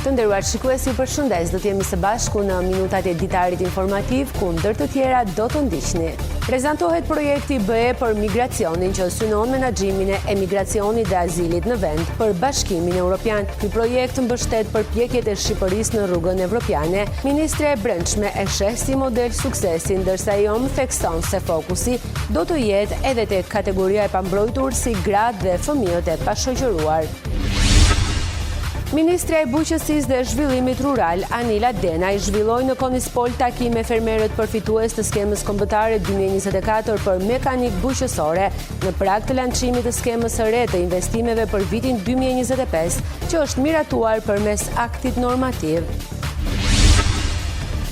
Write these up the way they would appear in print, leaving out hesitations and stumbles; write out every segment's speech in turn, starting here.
Të nderuar shikues, ju përshëndes. Do të jemi së bashku në minutat e ditarit informativ, ku ndër të tjera do të ndiqni. Prezantohet projekti BE për migracionin që synon menaxhimin e emigracionit dhe azilit në vend për Bashkimin Evropian. Ky projekt mbështet përpjekjet e Shqipërisë në rrugën evropiane. Ministre e Brendshme e sheh si model suksesi, ndërsa IOM thekson se fokusi do të jetë edhe tek kategoria e pambrojtur si gratë dhe fëmijët e pashoqëruar. Ministrja e Bujqësisë dhe Zhvillimit Rural, Anila Denaj, zhvilloi në Konispol takim me fermerët përfitues të skemës kombëtare 2024 për mekanik bujqësore në prag të lançimit të skemës së re të investimeve për vitin 2025, që është miratuar përmes aktit normativ.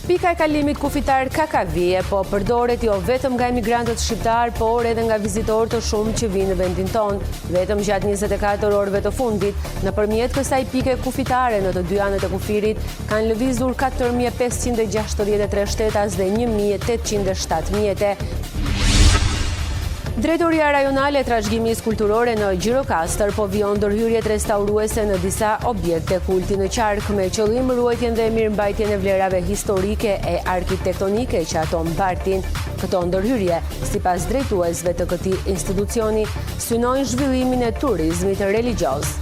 Pika e kalimit kufitar Kakavije po përdoret jo vetëm nga emigrantët shqiptar, por edhe nga vizitorë të shumë që vinë në vendin tonë. Vetëm gjatë 24 orëve të fundit, nëpërmjet kësaj pike kufitare në të dy anët e kufirit, kanë lëvizur 4563 shtetas dhe 1807 mjete. Drejtoria rajonale e trashëgimisë kulturore në Gjirokastër po vijon ndërhyrjet restauruese në disa objekte kulti në qark me qëllim ruajtjen dhe mirëmbajtjen e vlerave historike e arkitektonike që ato mbartin. Këto ndërhyrje, sipas drejtuesve të këtij institucioni, synojnë zhvillimin e turizmit religjoz.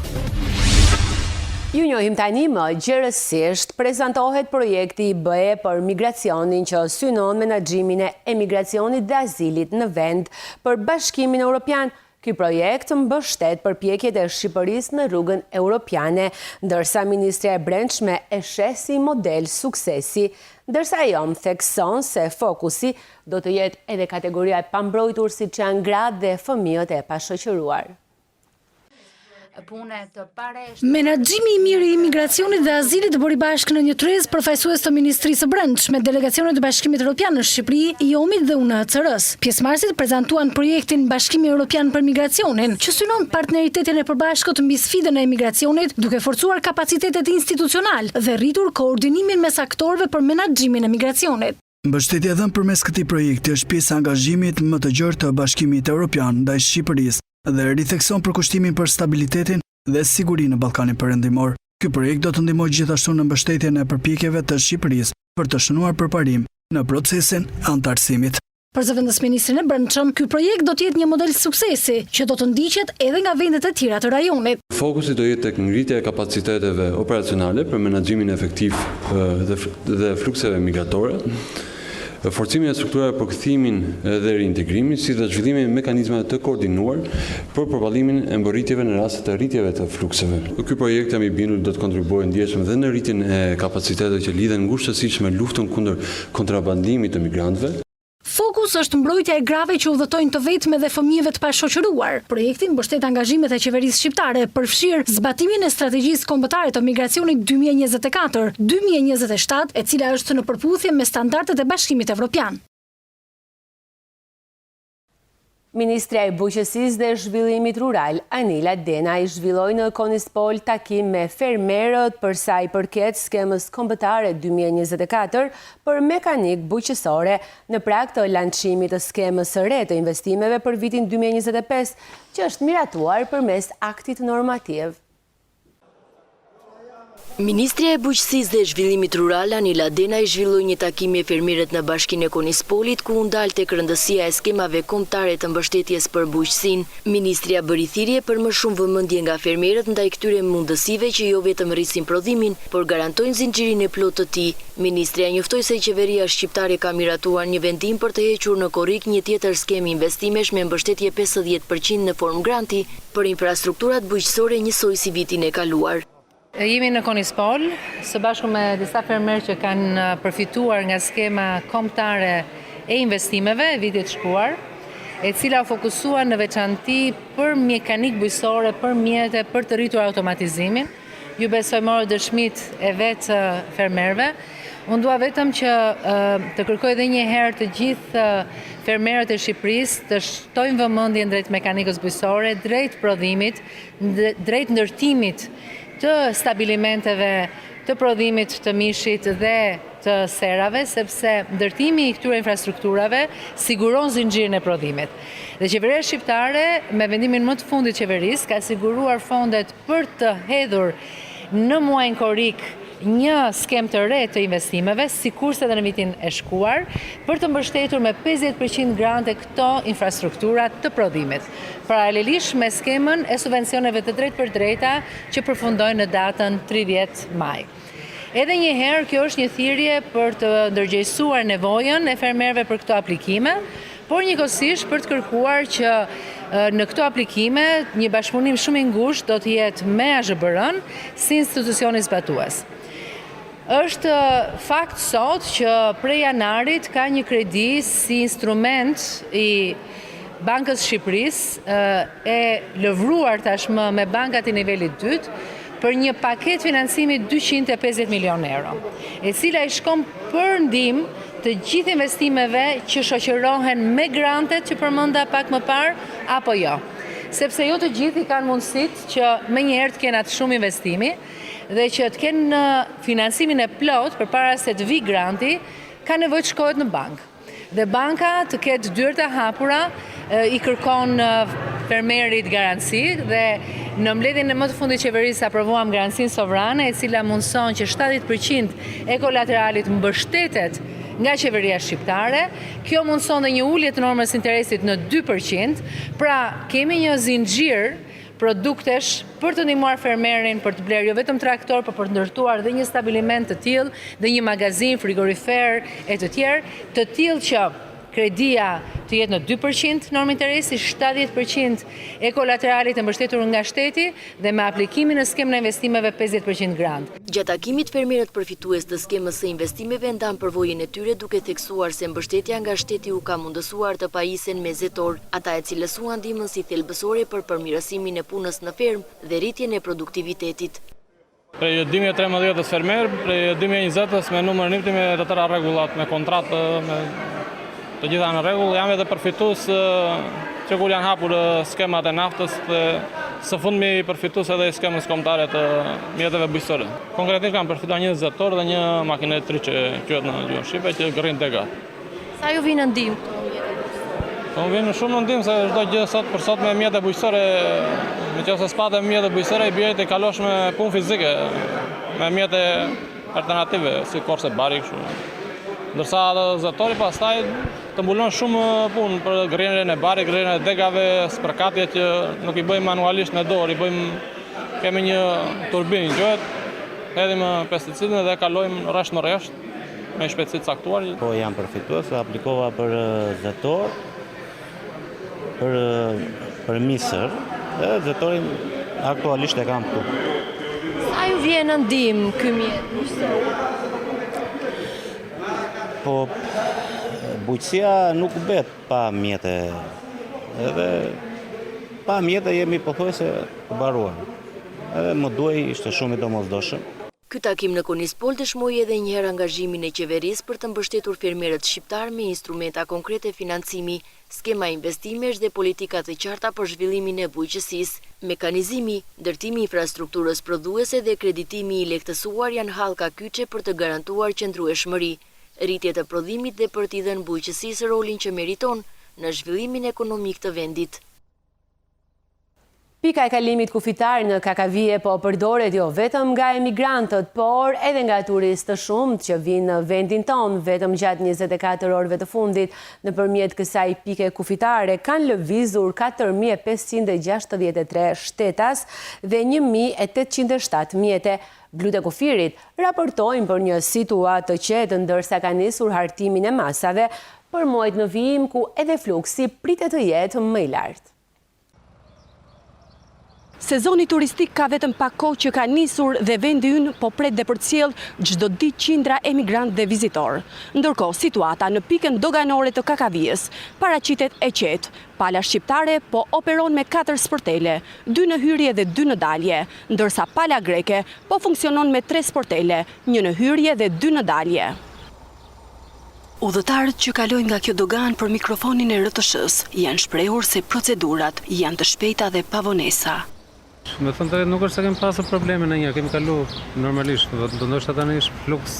Ju njohim tani më gjerësisht, prezantohet projekti BE për migracionin që synon menaxhimin e emigracionit dhe azilit në vend për Bashkimin Evropian. Ky projekt mbështet përpjekjet e Shqipërisë në rrugën evropiane, ndërsa Ministrja e Brendshme e sheh si model suksesi, ndërsa IOM thekson se fokusi do të jetë edhe kategoria e pambrojtur siç janë gratë dhe fëmijët e pashoqëruar. Menaxhimi i mirë i imigracionit dhe azilit bëri bashkë në një tryezë përfaqësues të Ministrisë së Brendshme, delegacionet e Bashkimit Evropian në Shqipëri, IOM-it dhe UNHCR-s. Pjesëmarrësit prezantuan projektin Bashkimi Evropian për migracionin, që synon partneritetin e përbashkët mbi sfidën e emigracionit, duke forcuar kapacitetet institucional dhe rritur koordinimin mes aktorëve për menaxhimin e migracionit. Mbështetja dhënë përmes këtij projekti është pjesë e angazhimit më të gjerë të Bashkimit Evropian ndaj Shqipërisë dhe rithekson përkushtimin për stabilitetin dhe sigurinë në Ballkanin Perëndimor. Ky projekt do të ndihmojë gjithashtu në mbështetjen e përpjekjeve të Shqipërisë për të shënuar përparim në procesin e anëtarësimit. Për zëvendësministrin e Brendshëm, ky projekt do të jetë një model suksesi që do të ndiqet edhe nga vendet e tjera të rajonit. Fokusi do jetë tek ngritja e kapaciteteve operacionale për menaxhimin efektiv dhe flukseve migratore, forcimin e strukturave për kthimin dhe reintegrimin, si dhe zhvillimin e mekanizmave të koordinuar për përballimin e mbërritjeve në raste të rritjeve të flukseve. Ky projekt jam i bindur do të kontribuojë ndjeshëm dhe në rritjen e kapaciteteve që lidhen ngushtësisht me luftën kundër kontrabandimit të migrantëve. Fokus është mbrojtja e grave që udhëtojnë të vetme dhe fëmijëve të pashoqëruar. Projekti mbështet angazhimet e qeverisë shqiptare, përfshir zbatimin e strategjisë kombëtare të migracionit 2024-2027, e cila është në përputhje me standardet e Bashkimit Evropian. Ministrja e Bujqësisë dhe Zhvillimit Rural, Anila Denaj, zhvilloi në Konispol takim me fermerët për sa i përket skemës kombëtare 2024 për mekanik bujqësore në prag të lançimit të skemës së re të investimeve për vitin 2025, që është miratuar përmes aktit normativ. Ministrja e Bujqësisë dhe Zhvillimit Rural, Anila Denaj, zhvilloi një takim me fermerët në Bashkinë e Konispolit, ku u ndal tek rëndësia e skemave kombëtare të mbështetjes për bujqësinë. Ministria bëri thirrje për më shumë vëmendje nga fermerët ndaj këtyre mundësive që jo vetëm rrisin prodhimin, por garantojnë zinxhirin e plotë të tij. Ministria njoftoi se qeveria shqiptare ka miratuar një vendim për të hequr në korrik një tjetër skemë investimesh me mbështetje 50% në formë granti për infrastrukturat bujqësore njësoj si vitin e kaluar. Jemi në Konispol, së bashku me disa fermerë që kanë përfituar nga skema kombëtare e investimeve vitit shkuar, e cila fokusua në veçanti për mekanik bujqësore, për mjete, për të rritur automatizimin. Ju besoj morë dëshmit e vetë fermerëve. Unë dua vetëm që të kërkoj edhe një herë të gjithë fermerët e Shqipërisë të shtojnë vëmendjen drejt mekanikës bujqësore, drejt prodhimit, drejt ndërtimit të stabilimenteve, të prodhimit të mishit dhe të serave, sepse ndërtimi i këtyre infrastrukturave siguron zinxhirin e prodhimit. Dhe qeveria shqiptare, me vendimin më të fundit qeverisë, ka siguruar fondet për të hedhur në muajin korrik një skem të re të investimeve, sikurse edhe në vitin e shkuar, për të mbështetur me 50% grante këto infrastruktura të prodhimit, paralelisht me skemën e subvencioneve të drejt për drejta që përfundojnë në datën 30 maj. Edhe njëherë, kjo është një thirrje për të ndërgjegjësuar nevojën e fermerëve për këto aplikime, por njëkohësisht për të kërkuar që në këto aplikime një bashkëpunim shumë i ngushtë do të jetë me AZBR-n si institucioni zbatues. Është fakt sot që prej janarit ka një kredi si instrument i Bankës Shqipërisë e lëvruar tashmë me bankat e nivelit 2 për një paket financimi 250 milion euro, e cila i shkon për ndihmë të gjithë investimeve që shoqërohen me grantet që përmenda pak më parë apo jo. Sepse jo të gjithë i kanë mundësit që me njëherë të kenë atë shumë investimi dhe që të kenë financimin e plot përpara se të vi granti, ka nevojë të shkohet në bankë. Dhe banka të ketë dyert e hapura, i kërkon fermerit garanci dhe në mbledhjen e më të fundit qeverisë aprovuam garancinë sovrane, e cila mundson që 70% e kolateralit mbështetet nga qeveria shqiptare. Kjo mundson dhe një ulje të normës interesit në 2%, pra kemi një zinxhir produktesh për të ndihmuar fermerin për të blerë jo vetëm traktor, por për të ndërtuar dhe një stabiliment të tillë, dhe një magazin, frigorifer e të tillë që kredia të jetë në 2% normë interesi, 70% e kolateralit e mbështetur nga shteti dhe me aplikimin në skemën e investimeve 50% grant. Gjatë takimit, fermerët përfitues të skemës së investimeve ndan përvojën e tyre duke theksuar se mbështetja nga shteti u ka mundësuar të pajisen mezetor, ata e cilësuan ndihmën si thelbësore për përmirësimin e punës në fermë dhe rritjen e produktivitetit. Prej 2013 fermer, prej 2020 me numër nipti me të tëra rregullat, me kontratë, me të gjitha në rregull, jam edhe përfitues që kur janë hapur skemat e naftës dhe së fundmi përfitues edhe skemës kombëtare të mjeteve bujqësore. Konkretisht kam përfituar një zëtor dhe një makinë tri që quhet në gjuhën shqipe që gërrin degat. Sa ju vinë ndihmë këto mjete bujqësore? Po vinë shumë në ndihmë se çdo gjë sot për sot me mjete bujqësore, nëse s'patë mjete bujqësore i bie të kalosh me punë fizike, me mjete alternative si korse bari kështu. Ndërsa zëtori pastaj të mbulon shumë punë për gërrjen e barit, gërrjen e degave, spërkatje që nuk i bëjmë manualisht me dorë, kemi një turbinë quhet, hedhim pesticidin dhe kalojmë rresht në rresht me shpejtësi të caktuar. Po jam përfitues, aplikova për zëtor, për misër, dhe zëtorin aktualisht e kam këtu. Sa ju vjen në ndihmë ky mjet bujqësor? Po, bujqësia nuk bet pa mjete, edhe pa mjete jemi pothuajse të baruar, edhe më duaj ishte shumë i domosdoshëm. Ky takim në Konispol dëshmoi edhe një herë angazhimin e qeverisë për të mbështetur fermerët shqiptar me instrumenta konkrete financimi, skema investimesh dhe politika të qarta për zhvillimin e bujqësisë. Mekanizimi, ndërtimi i infrastrukturës prodhuese dhe kreditimi i lehtësuar janë hallka kyçe për të garantuar qëndrueshmëri, rritje të prodhimit dhe për t'i dhënë bujqësisë rolin që meriton në zhvillimin ekonomik të vendit. Pika e kalimit kufitar në Kakavije po përdoret jo vetëm nga emigrantët, por edhe nga turistë të shumët që vinë në vendin tonë vetëm gjatë 24 orëve të fundit. Nëpërmjet kësaj pike kufitare kanë lëvizur 4.563 shtetas dhe 1.807 mjete. Blut e kufirit raportojnë për një situatë të qetë ndërsa ka nisur hartimin e masave për muajt në vijim ku edhe fluksi pritet të jetë më i lartë. Sezoni turistik ka vetëm pak kohë që ka nisur dhe vendi ynë po pret dhe përcjell çdo ditë qindra emigrant dhe vizitor. Ndërkohë, situata në pikën doganore të Kakavijes paraqitet e qetë. Pala shqiptare po operon me 4 sportele, 2 në hyrje dhe 2 në dalje, ndërsa pala greke po funksionon me 3 sportele, 1 në hyrje dhe 2 në dalje. Udhëtarët që kalojnë nga kjo dogan për mikrofonin e RTS-s janë shprehur se procedurat janë të shpejta dhe pa vonesa. Me thënë të vetë nuk është se kemi pasur probleme në një, kemi kalu normalisht, do ndoshta tani është fluks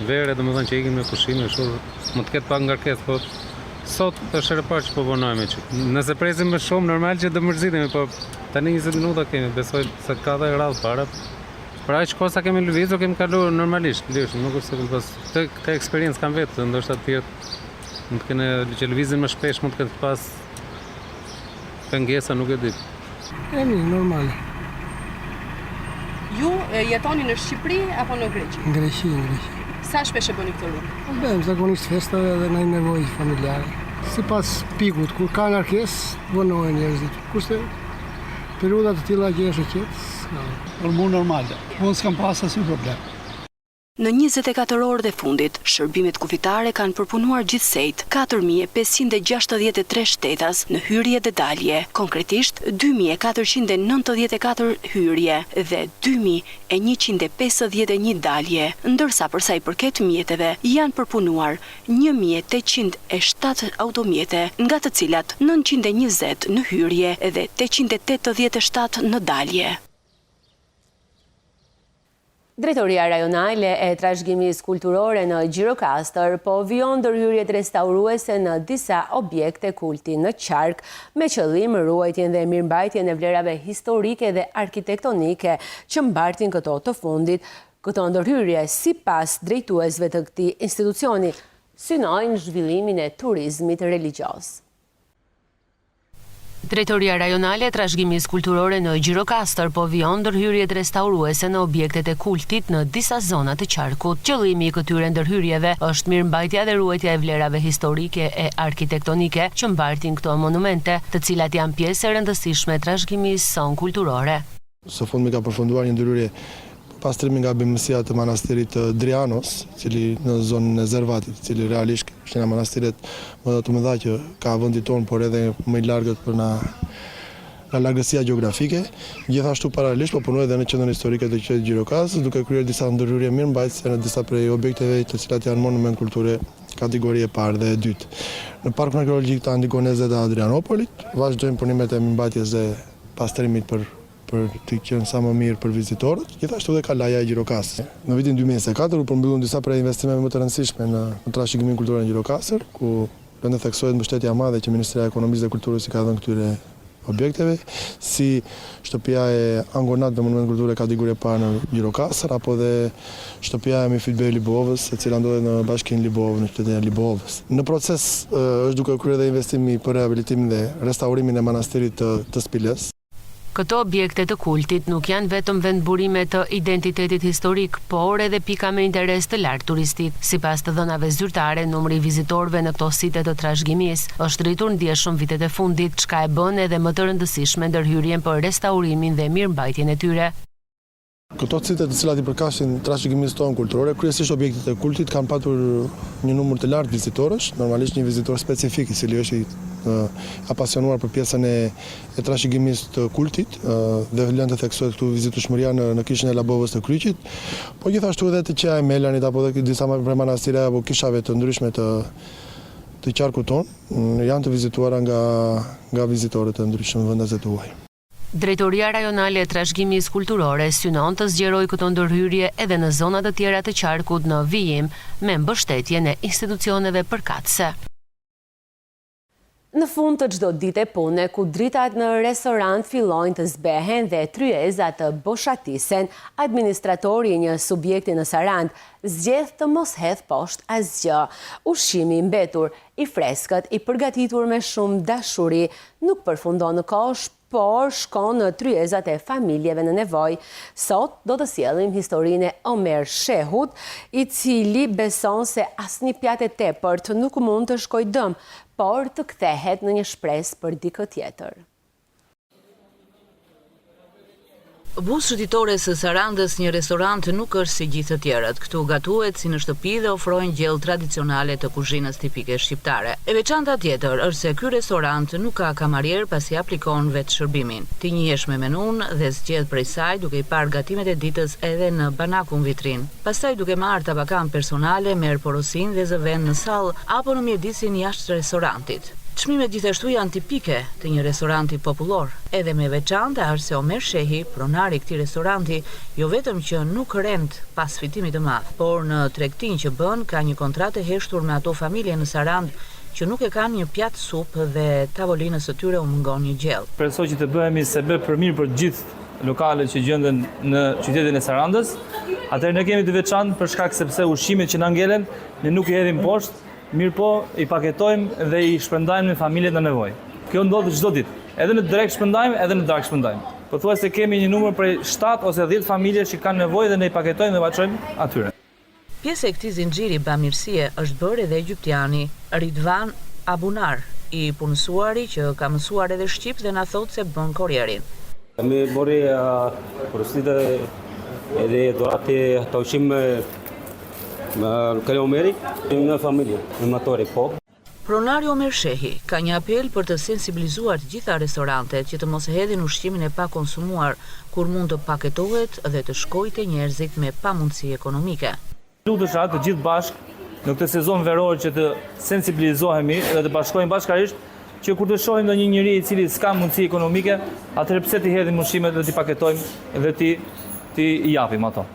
vere, do më thënë që ikim me pushime, më të ketë pak ngarkesë, po sot është herë e parë që po vonojme që. Nëse presim më shumë, normal që do mërzitemi, po tani 20 minuta kemi, besoj se ka dhe radhë para, Për aq kosa kemi lëvizur, kemi kaluar normalisht, nuk është se kemi pas këtë eksperiencë kam vetë, ndoshta të tjerë mund të kenë që lëvizin më shpesh, mund të kenë pas pengesa, nuk e di. Normal. Ju jetoni në Shqipëri apo në Greqi? Në Greqi. Sa shpesh e bëni këtë rrugë? Bëjmë zakonisht festave dhe ndaj nevojë familjare. Sipas pikut, kur ka ngarkesë, vonohen njerëzit. Kurse perioda të tilla që është qetë, për mua normale. Unë s'kam pas asnjë problem. Në 24 orët e fundit, shërbimet kufitare kanë përpunuar gjithsejt 4.563 shtetas në hyrje dhe dalje, konkretisht 2.494 hyrje dhe 2.151 dalje, ndërsa përsa i përket mjeteve janë përpunuar 1.807 automjete, nga të cilat 920 në hyrje dhe 887 në dalje. Drejtoria rajonale e trashëgimisë kulturore në Gjirokastër po vijon ndërhyrjet restauruese në disa objekte kulti në Qark me qëllim ruajtjen dhe mirëmbajtjen e vlerave historike dhe arkitektonike që mbartin këto të fundit. Këto ndërhyrje, sipas drejtuesve të këtij institucioni, synojnë zhvillimin e turizmit religjioz. Drejtoria rajonale e trashëgimisë kulturore në Gjirokastër po vijon ndërhyrjet restauruese në objektet e kultit në disa zona të Qarkut. Qëllimi i këtyre ndërhyrjeve është mirëmbajtja dhe ruajtja e vlerave historike e arkitektonike që mbartin këto monumente, të cilat janë pjesë e rëndësishme e trashëgimisë sonë kulturore. Së fundmi ka përfunduar një ndërhyrje pastrimi nga bimësia të manastirit Drianos, cili në zonën e Zervatit, cili realisht është një manastiret më të mëdha që ka vendi tonë, por edhe më i largët për nga largësia gjeografike. Gjithashtu paralelisht po punoj edhe në qendrën historike të qytetit Gjirokastër, duke kryer disa ndërhyrje mirëmbajtëse në disa prej objekteve të cilat janë monument kulture kategori e parë dhe e dytë. Në Parkun Arkeologjik të Antigoneze dhe Adrianopolit vazhdojmë punimet e mirëmbajtjes dhe pastrimit për të qenë sa më mirë për vizitorët, gjithashtu dhe kalaja e Gjirokastër. Në vitin 2024 u përmbyllën disa prej investimeve më të rëndësishme në trashëgiminë kulturore në Gjirokastër, ku lëndë theksohet mbështetja e madhe që Ministria e Ekonomisë dhe Kulturës i ka dhënë këtyre objekteve, si shtëpia e Angonat dhe monument kulturore kategori e parë në Gjirokastër, apo dhe shtëpia e Mifidbej Libovës, e cila ndodhet në bashkinë Libovë, në qytetin e Libovës. Në proces është duke kryer dhe investimi për rehabilitimin dhe restaurimin e manastirit të Spiles. Këto objekte të kultit nuk janë vetëm vendburime të identitetit historik, por edhe pika me interes të lartë turistik. Sipas të dhënave zyrtare, numri i vizitorëve në këto site të trashëgimisë është rritur ndjeshëm vitet e fundit, çka e bën edhe më të rëndësishme ndërhyrjen për restaurimin dhe mirëmbajtjen e tyre. Këto site të cilat i përkashin trashëgimisë tonë kulturore, kryesisht objektet e kultit kanë patur një numër të lartë vizitorësh, normalisht një vizitor specifik i cili është i apasionuar për pjesën e trashëgimisë të kultit dhe lënë të theksohet këtu vizitueshmëria në kishën e Labovës të Kryqit, po gjithashtu edhe të Qeja e Melanit apo dhe disa prej manastire apo kishave të ndryshme të Qarkut tonë janë të vizituara nga vizitorët e ndryshëm vendaze të huaj. Drejtoria rajonale e trashëgimisë kulturore synon të zgjerojë këto ndërhyrje edhe në zona të tjera të Qarkut në vijim me mbështetjen e institucioneve përkatëse. Në fund të çdo dite pune, ku dritat në restorant fillojnë të zbehen dhe tryezat të boshatisen, administratori i një subjekti në Sarand zgjedh të mos hedh poshtë asgjë. Ushqimi i mbetur, i freskët, i përgatitur me shumë dashuri, nuk përfundon në kosh, por shkon në tryezat e familjeve në nevojë. Sot do të sjellim historinë e Omer Shehut, i cili beson se asnjë pjatë e tepërt nuk mund të shkojë dëm, por të kthehet në një shpresë për dikë tjetër. Busë shëtitore së Sarandës, një restorant nuk është si gjithë të tjerët. Këtu gatuhet si në shtëpi dhe ofrojnë gjellë tradicionale të kuzhinës tipike shqiptare. E veçanta tjetër është se ky restorant nuk ka kamarier pasi aplikon vetë shërbimin. Ti njihesh me menun dhe zgjedh prej saj duke i parë gatimet e ditës edhe në banakun vitrin. Pastaj duke marrë tabakan personale, merr porosin dhe zëven në sallë apo në mjedisin jashtë restorantit. Çmimet gjithashtu janë tipike të një restoranti popullor. Edhe me veçantë është se Omer Shehi, pronari i këtij restoranti, jo vetëm që nuk rend pas fitimit të madh, por në tregtinë që bën ka një kontratë e heshtur me ato familje në Sarand që nuk e kanë një pjatë supë dhe tavolinës së tyre u mungon një gjellë. Presoj që të bëhemi sebeb për mirë për gjithë lokale që gjenden në qytetin e Sarandës. Atëherë ne kemi të veçantë për shkak sepse ushqimet që na ngelen ne nuk i hedhim poshtë, mirë po i paketojmë dhe i shpërndajmë në familjet në nevojë. Kjo ndodh çdo ditë. Edhe në drek shpërndajmë, edhe në darkë shpërndajmë. Pothuajse kemi një numër prej 7 ose 10 familje që kanë nevojë dhe ne i paketojmë dhe baçojmë atyre. Pjesë e këtij zinxhiri bamirësie është bërë edhe egyptiani Ridvan Abunar, i punësuari që ka mësuar edhe shqip dhe na thotë se bën korrierin. Mi bëri porositë edhe durante të ushim me kalomeri në familje, në motori po. Pronari Omer Shehi ka një apel për të sensibilizuar të gjitha restorantet që të mos hedhin ushqimin e pakonsumuar kur mund të paketohet dhe të shkojë te njerëzit me pamundësi ekonomike. Lutesha të gjithë bashkë në këtë sezon veror që të sensibilizohemi dhe të bashkohemi bashkarisht që kur të shohim ndonjë njeri i cili s'ka mundësi ekonomike, atëherë pse t'i hedhim ushqimet dhe t'i paketojmë dhe t'i japim ato.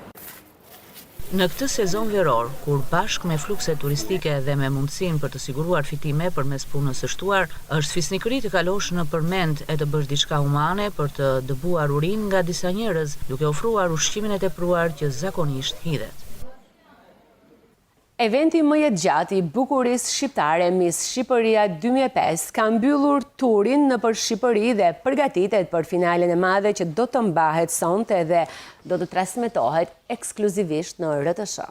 Në këtë sezon veror, kur bashkë me flukse turistike dhe me mundësinë për të siguruar fitime përmes punës së shtuar, është fisnikëri të kalosh në përmend e të bësh diçka humane për të dëbuar urinë nga disa njerëz, duke ofruar ushqimin e tepruar që zakonisht hidhet. Eventi më i gjatë i bukurisë shqiptare Miss Shqipëria 2005 ka mbyllur turin nëpër Shqipëri dhe përgatitet për finalen e madhe që do të mbahet sonte dhe do të transmetohet ekskluzivisht në RTS.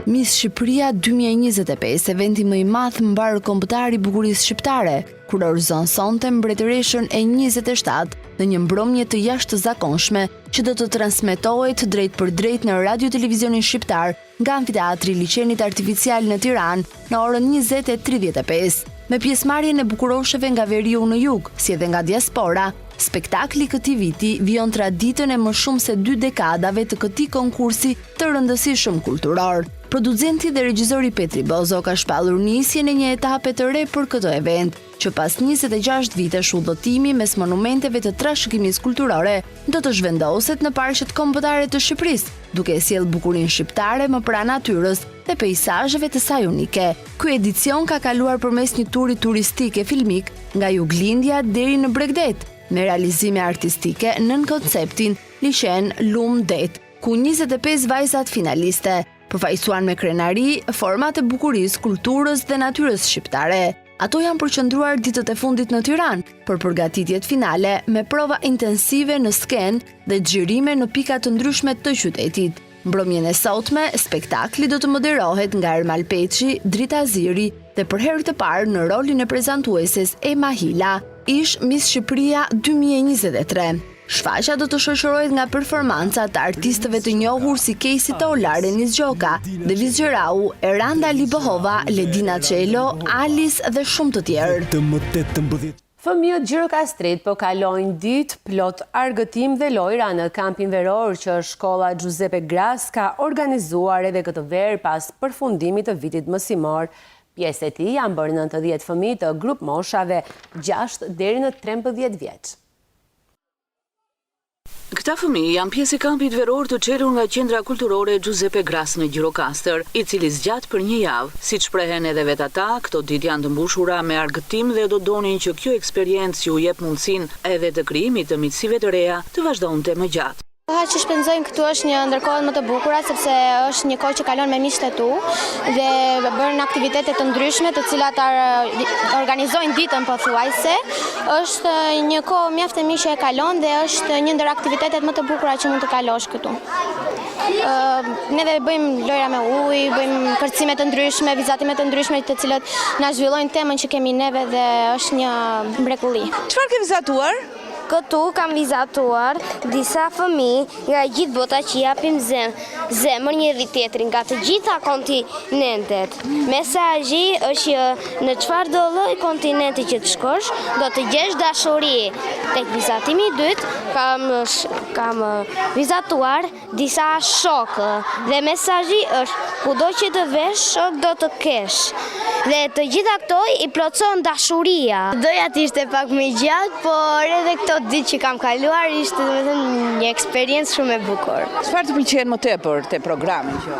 Miss Shqipëria 2025, eventi më i madh mbar kombëtar i bukurisë shqiptare, kurorëzon sonte mbretëreshën e 27 në një mbrëmje të jashtëzakonshme që do të transmetohet drejt për drejt në Radio Televizionin Shqiptar nga Amfiteatri Liçenit Artificial në Tiranë në orën 20:35, me pjesëmarrjen e bukurosheve nga veriu në jug, si edhe nga diaspora. Spektakli këtij viti vijon traditën e më shumë se 2 dekadave të këtij konkursi të rëndësishëm kulturor. Producenti dhe regjizori Petri Bozo ka shpallur nisjen e një etape të re për këtë event, që pas 26 vitesh udhëtimi mes monumenteve të trashëgimisë kulturore, do të zhvendoset në parqet kombëtare të Shqipërisë, duke sjellë bukurinë shqiptare më pranë natyrës dhe peizazheve të saj unike. Ky edicion ka kaluar përmes një turi turistik e filmik nga Juglindja deri në Bregdet, me realizime artistike nën konceptin Liçen Lum Det, ku 25 vajzat finaliste përfaqësuan me krenari format e bukurisë, kulturës dhe natyrës shqiptare. Ato janë përqendruar ditët e fundit në Tiranë për përgatitjet finale me prova intensive në skenë dhe xhirime në pika të ndryshme të qytetit. Mbrëmjen e sotme, spektakli do të moderohet nga Ermal Peçi, Drita Ziri dhe për herë të parë në rolin e prezantueses Ema Hila, ish Miss Shqipëria 2023. Shfaqja do të shoqërohet nga performanca të artistëve të njohur si Casey Tolar, Enis Gjoka, Devis Gjerau, Eranda Libohova, Ledina Çelo, Alice dhe shumë të tjerë. Fëmijët Gjirokastrit po kalojnë ditë plot argëtim dhe lojra në kampin veror që shkolla Giuseppe Gras ka organizuar edhe këtë verë pas përfundimit të vitit mësimor. Pjesë e tij janë bërë 90 fëmijë të grup moshave 6 deri në 13 vjeç. Këta fëmijë janë pjesë e kampit veror të çelur nga Qendra Kulturore Giuseppe Gras në Gjirokastër, i cili zgjat për një javë. Siç shprehen edhe vet ata, këto ditë janë të mbushura me argëtim dhe do donin që kjo eksperiencë ju jep mundësinë edhe të krijimit të miqësive të reja të vazhdonte më gjatë. Koha që shpenzojmë këtu është një ndërkohë më të bukura, sepse është një kohë që kalon me miqtë e tu dhe bën aktivitete të ndryshme, të cilat organizojnë ditën pothuajse. Është një kohë mjaft e mirë që e kalon dhe është një ndër aktivitetet më të bukura që mund të kalosh këtu. Neve bëjmë lojra me ujë, bëjmë kërcime të ndryshme, vizatime të ndryshme të cilët na zhvillojnë temën që kemi neve dhe është një mrekulli. Çfarë ke vizatuar? Këtu kam vizatuar disa fëmijë nga gjithë bota që japim zemër njëri tjetrin nga të gjitha kontinentet. Mesazhi është që në çfarë do lloj kontinenti që të shkosh, do të gjesh dashuri. Tek vizatimi i dytë kam vizatuar disa shokë dhe mesazhi është kudo që të vesh shok do të kesh. Dhe të gjitha këto i plotson dashuria. Doja të ishte pak më gjatë, por edhe këto ditë që kam kaluar ishte domethënë një eksperiencë shumë e bukur. Çfarë të pëlqen më tepër te programi që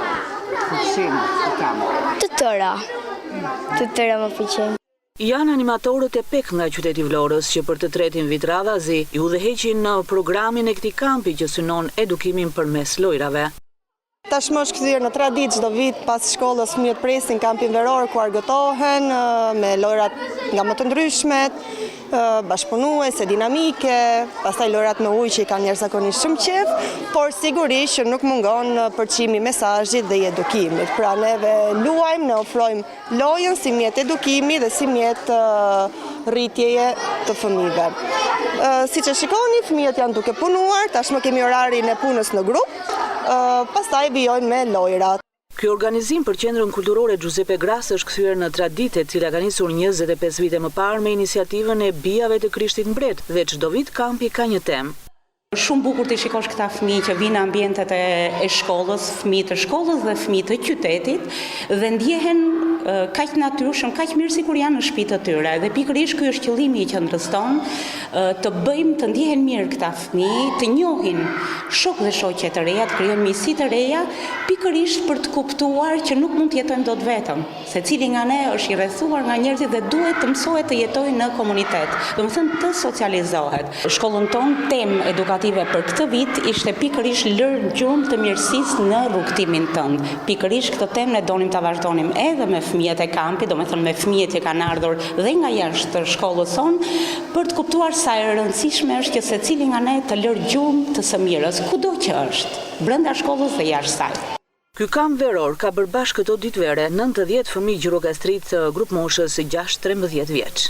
kam? Të tëra më pëlqen. Janë animatorët e PEK nga qyteti Vlorës që për të tretin vit radhazi i udhëheqin në programin e këtij kampi që synon edukimin përmes lojrave. Tashmë është kthyer në traditë çdo vit pas shkollës fëmijët presin kampin veror ku argëtohen me lojrat nga më të ndryshmet, bashkëpunuese, dinamike, pastaj lojrat me ujë që i kanë njerëzakonisht shumë qejf, por sigurisht që nuk mungon përçimi i mesazhit dhe i edukimit. Pra neve luajmë, ne ofrojmë lojën si mjet edukimi dhe si mjet rritjeje të fëmijëve. Siç e shikoni, fëmijët janë duke punuar, tashmë kemi orarin e punës në grup. Pastaj vijojnë me lojrat. Ky organizim për qendrën kulturore Giuseppe Grass është kthyer në traditë e cila ka nisur 25 vite më parë me iniciativën e bijave të Krishtit Mbret dhe çdo vit kampi ka një temë. Shumë bukur të shikosh këta fëmijë që vinë në ambientet e shkollës, fëmijë të shkollës dhe fëmijë të qytetit dhe ndjehen kaq natyrshëm, kaq mirë sikur janë në shtëpitë të tyre. Dhe pikërisht ky është qëllimi i qendrës tonë, të bëjmë të ndihen mirë këta fëmijë, të njohin shok dhe shoqe të reja, të krijojnë miqësi të reja, pikërisht për të kuptuar që nuk mund të jetojnë dot vetëm. Secili nga ne është i rrethuar nga njerëzit dhe duhet të mësohet të jetojë në komunitet. Domethënë të socializohet. Shkollën tonë temë edukative për këtë vit ishte pikërisht lër gjumë të mirësisë në rrugtimin tënd. Pikërisht këtë temë ne donim ta vazhdonim edhe me fëmijët e kampit, domethënë me fëmijët që kanë ardhur dhe nga jashtë shkollës sonë, për të kuptuar sa e rëndësishme është që secili nga ne të lër gjumë të së mirës, kudo që është, brenda shkollës dhe jashtë saj. Ky kamp veror ka bërë bashkë këto ditvere 90 fëmijë gjirokastrit grup moshës 6-13 vjeç.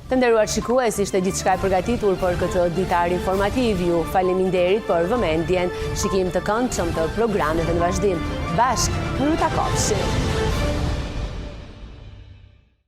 Të nderuar shikues, ishte gjithçka e përgatitur për këtë ditar informativ. Ju faleminderit për vëmendjen. Shikim të këndshëm të programeve në vazhdim. Bashk, në takofshim.